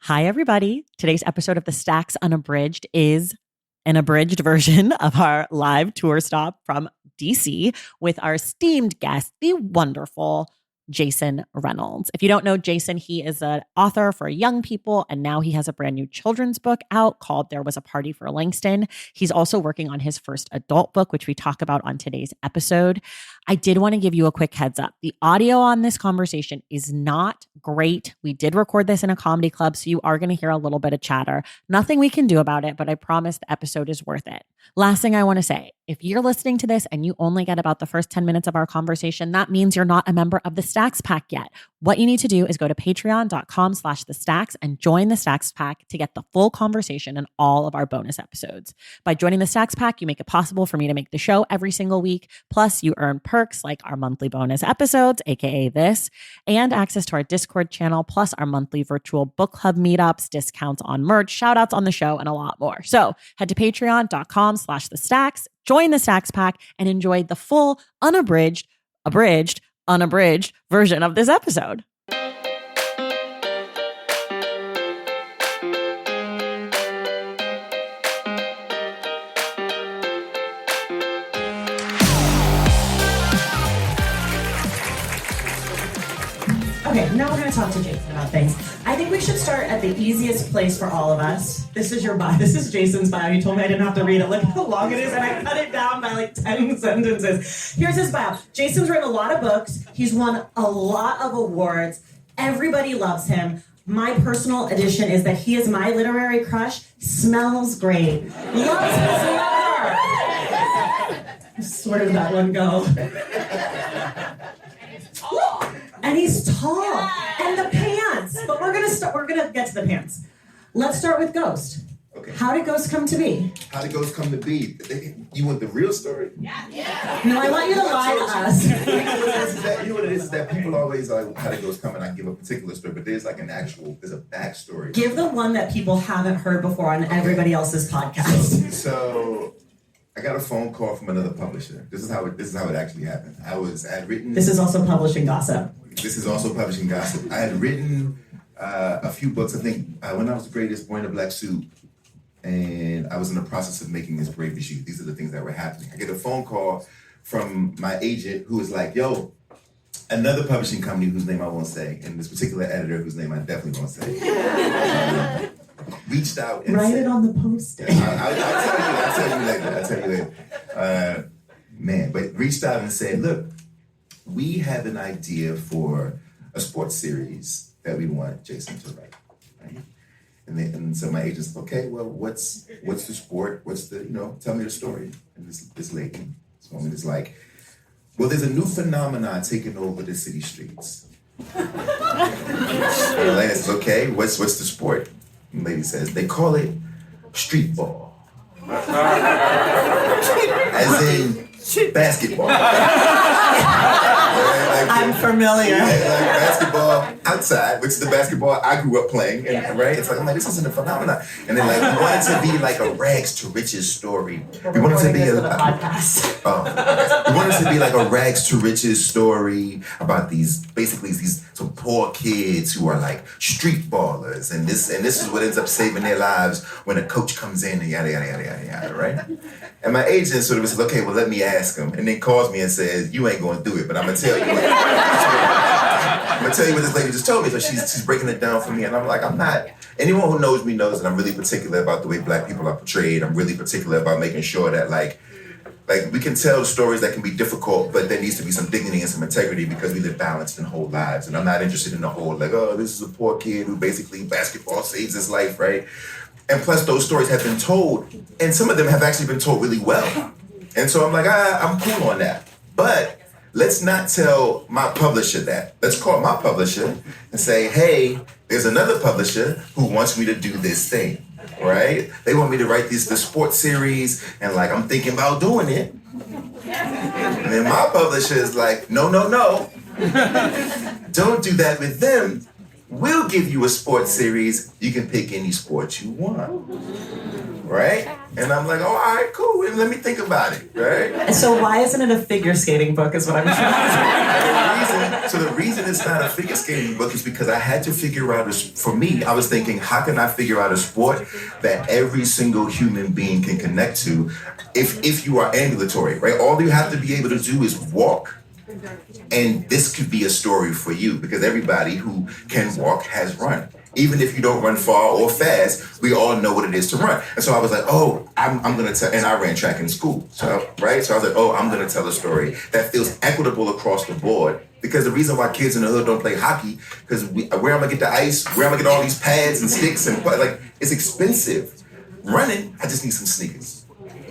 Hi, everybody. Today's episode of The Stacks Unabridged is an abridged version of our live tour stop from DC with our esteemed guest, the wonderful Jason Reynolds. If you don't know Jason, he is an author for young people, and now he has a brand new children's book out called There Was a Party for Langston. He's also working on his first adult book, which we talk about on today's episode. I did want to give you a quick heads up. The audio on this conversation is not great. We did record this in a comedy club, so you are going to hear a little bit of chatter. Nothing we can do about it, but I promise the episode is worth it. Last thing I want to say, if you're listening to this and you only get about the first 10 minutes of our conversation, that means you're not a member of the Stacks Pack yet. What you need to do is go to patreon.com/thestacks and join the Stacks Pack to get the full conversation and all of our bonus episodes. By joining the Stacks Pack, you make it possible for me to make the show every single week. Plus, you earn perks like our monthly bonus episodes, aka this, and access to our Discord channel, plus our monthly virtual book club meetups, discounts on merch, shout outs on the show, and a lot more. So head to patreon.com/thestacks, join the Stacks Pack, and enjoy the full unabridged version of this episode. Okay, now we're going to talk to Jason about things. I think we should start at the easiest place for all of us. This is your bio. This is Jason's bio. He told me I didn't have to read it. Look how long it is, and I cut it down by like 10 sentences. Here's his bio. Jason's written a lot of books. He's won a lot of awards. Everybody loves him. My personal addition is that he is my literary crush. Smells great. Loves his lover. Where did that one go? And he's tall. And the pants. But we're gonna get to the pants. Let's start with Ghost. Okay. How did Ghost come to be? How did Ghost come to be? You want the real story? Yeah. No, I want you to lie to us. You know what it is? That people always like, how did Ghost come? And I give a particular story, but there's like there's a backstory. Give the one that people haven't heard before on everybody else's podcast. So I got a phone call from another publisher. This is how it actually happened. I had written. This is also publishing gossip. This is also publishing gossip. I had written a few books. I think When I Was the Greatest, Boy in a Black Suit, and I was in the process of making His Bravest Youth. These are the things that were happening. I get a phone call from my agent who was like, yo, another publishing company whose name I won't say, and this particular editor whose name I definitely won't say, reached out and Write said, it on the poster. I'll tell you later. But reached out and said, look, we have an idea for a sports series that we want Jason to write. Right? And so my agent's okay, well, what's the sport? Tell me the story. And this lady, this woman is like, well, there's a new phenomenon taking over the city streets. And the lady says, okay, what's the sport? And the lady says, they call it street ball. As in basketball. I'm familiar. Like basketball outside, which is the basketball I grew up playing, right? It's like, I'm like, this isn't a phenomenon. And then we wanted to be like a rags to riches story. We wanted to be We wanted to be like a rags to riches story about these some poor kids who are like street ballers, and this is what ends up saving their lives when a coach comes in and yada yada yada yada yada, right? And my agent sort of says, okay, well, let me ask him, and then calls me and says, you ain't gonna do it, but I'm gonna tell you. I'm gonna tell you what this lady just told me. So she's breaking it down for me, and I'm like, I'm not. Anyone who knows me knows that I'm really particular about the way Black people are portrayed. I'm really particular about making sure that like we can tell stories that can be difficult, but there needs to be some dignity and some integrity because we live balanced and whole lives. And I'm not interested in the whole like, oh, this is a poor kid who basically basketball saves his life, right? And plus, those stories have been told, and some of them have actually been told really well. And so I'm like, I'm cool on that. But let's not tell my publisher that. Let's call my publisher and say, hey, there's another publisher who wants me to do this thing, right? They want me to write the sports series, and like, I'm thinking about doing it. And then my publisher is like, no. Don't do that with them. We'll give you a sports series. You can pick any sport you want. right? And I'm like, oh, all right, cool. Let me think about it, right? So why isn't it a figure skating book is what I'm trying to So the reason it's not a figure skating book is because I had to figure out, for me, I was thinking, how can I figure out a sport that every single human being can connect to if you are ambulatory, right? All you have to be able to do is walk. And this could be a story for you because everybody who can walk has run. Even if you don't run far or fast, we all know what it is to run. And so I was like, oh, I'm going to tell, and I ran track in school, so, right? So I was like, oh, I'm going to tell a story that feels equitable across the board. Because the reason why kids in the hood don't play hockey, because where am I get the ice? Where am I get all these pads and sticks? And like, it's expensive. Running, I just need some sneakers,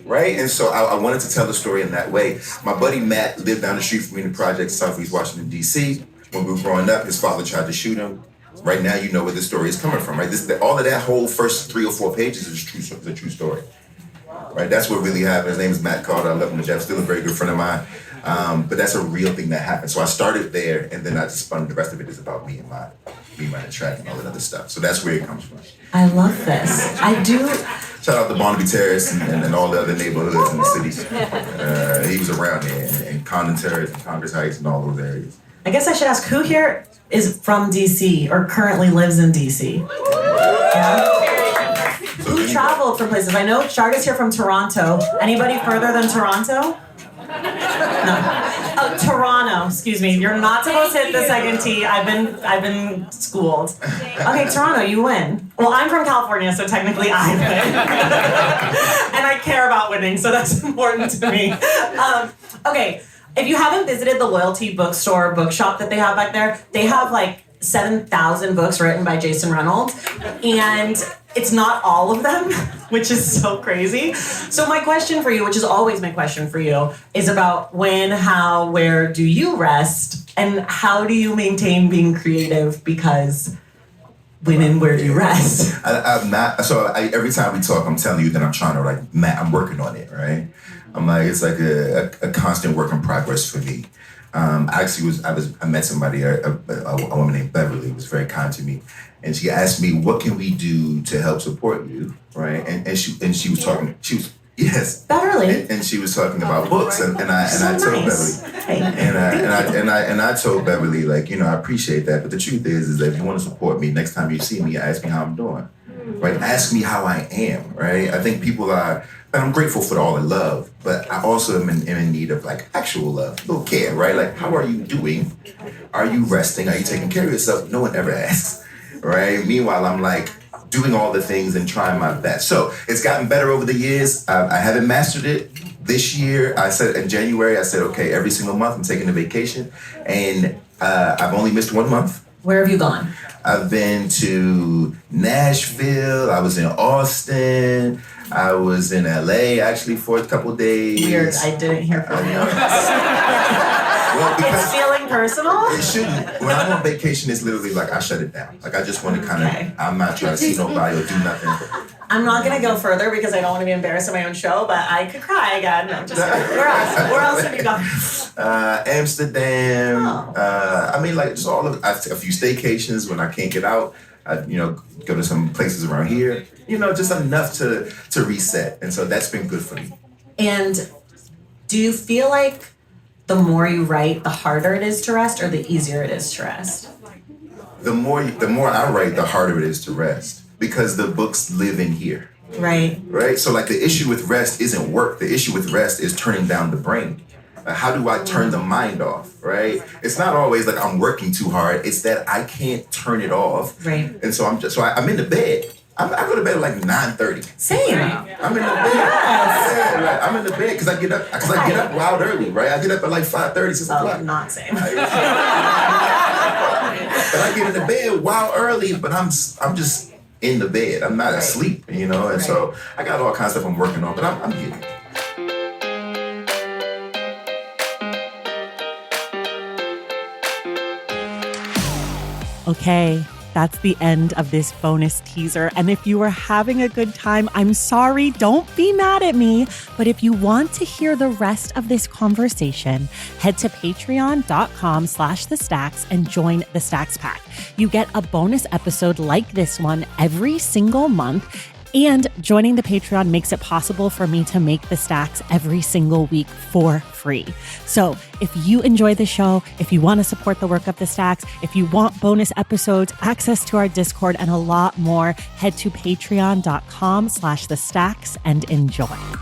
right? And so I wanted to tell the story in that way. My buddy Matt lived down the street from me in the project, Southeast Washington, D.C. When we were growing up, his father tried to shoot him. Right now, you know where the story is coming from, right? All of that whole first 3 or 4 pages is a true story, right? That's what really happened. His name is Matt Carter. I love him to death. Still a very good friend of mine. But that's a real thing that happened. So I started there, and then I just spun. The rest of it is about me running track and all that other stuff. So that's where it comes from. I love this. I do. Shout out to Barnaby Terrace and all the other neighborhoods in the city. He was around there, and Condon Terrace and Congress Heights and all those areas. I guess I should ask, who here is from DC or currently lives in DC? Yeah? Who traveled from places? I know Sharda's here from Toronto. Anybody further than Toronto? No. Oh, Toronto, excuse me. You're not supposed to hit the second T. I've been schooled. Okay, Toronto, you win. Well, I'm from California, so technically I win. And I care about winning, so that's important to me. Okay. If you haven't visited the Loyalty bookstore, bookshop that they have back there, they have like 7,000 books written by Jason Reynolds. And it's not all of them, which is so crazy. So my question for you, which is always my question for you, is about when, how, where do you rest? And how do you maintain being creative? Because when and where do you rest? I'm not. So every time we talk, I'm telling you that I'm trying to I'm working on it, right? I'm like, it's like a constant work in progress for me. I met somebody, a woman named Beverly, who was very kind to me, and she asked me, "What can we do to help support you?" Right? And she was talking. Yes, Beverly, and she was talking about books, and I told Beverly, and I told Beverly, like, I appreciate that, but the truth is that if you want to support me, next time you see me, ask me how I'm doing, right? Ask me how I am, right? I think people are. And I'm grateful for all the love, but I also am in need of actual love, little care, right? Like, how are you doing? Are you resting? Are you taking care of yourself? No one ever asks, right? Meanwhile, I'm doing all the things and trying my best. So it's gotten better over the years. I haven't mastered it. This year, I said in January, okay, every single month I'm taking a vacation, and I've only missed 1 month. Where have you gone? I've been to Nashville. I was in Austin. I was in LA actually for a couple days. Weird. I didn't hear from you. Well, it's feeling personal? It shouldn't. When I'm on vacation, it's literally I shut it down. I just want to kind of, I'm not trying to see nobody or do nothing. I'm not going to go further because I don't want to be embarrassed in my own show, but I could cry again. No, just where else have you gone? Amsterdam. Oh. Just all of a few staycations when I can't get out. I, go to some places around here. Just enough to reset. And so that's been good for me. And do you feel like the more you write, the harder it is to rest, or the easier it is to rest? The more I write, the harder it is to rest. Because the books live in here. Right. Right? So the issue with rest isn't work. The issue with rest is turning down the brain. How do I turn the mind off, right? It's not always I'm working too hard. It's that I can't turn it off. Right. And so I'm in the bed. I go to bed at 9:30. Same. I'm in the bed. Yes. Yeah, right. I'm in the bed because I get up wild early, right? I get up at 5:30, 6 o'clock. Not same. But I get in the bed wild early, but I'm just in the bed. I'm not asleep, and so I got all kinds of stuff I'm working on, but I'm getting it. Okay, that's the end of this bonus teaser. And if you are having a good time, I'm sorry, don't be mad at me. But if you want to hear the rest of this conversation, head to patreon.com/thestacks and join the Stacks Pack. You get a bonus episode like this one every single month. And joining the Patreon makes it possible for me to make the stacks every single week for free. So if you enjoy the show, if you want to support the work of the stacks, if you want bonus episodes, access to our Discord, and a lot more, head to patreon.com/thestacks and enjoy.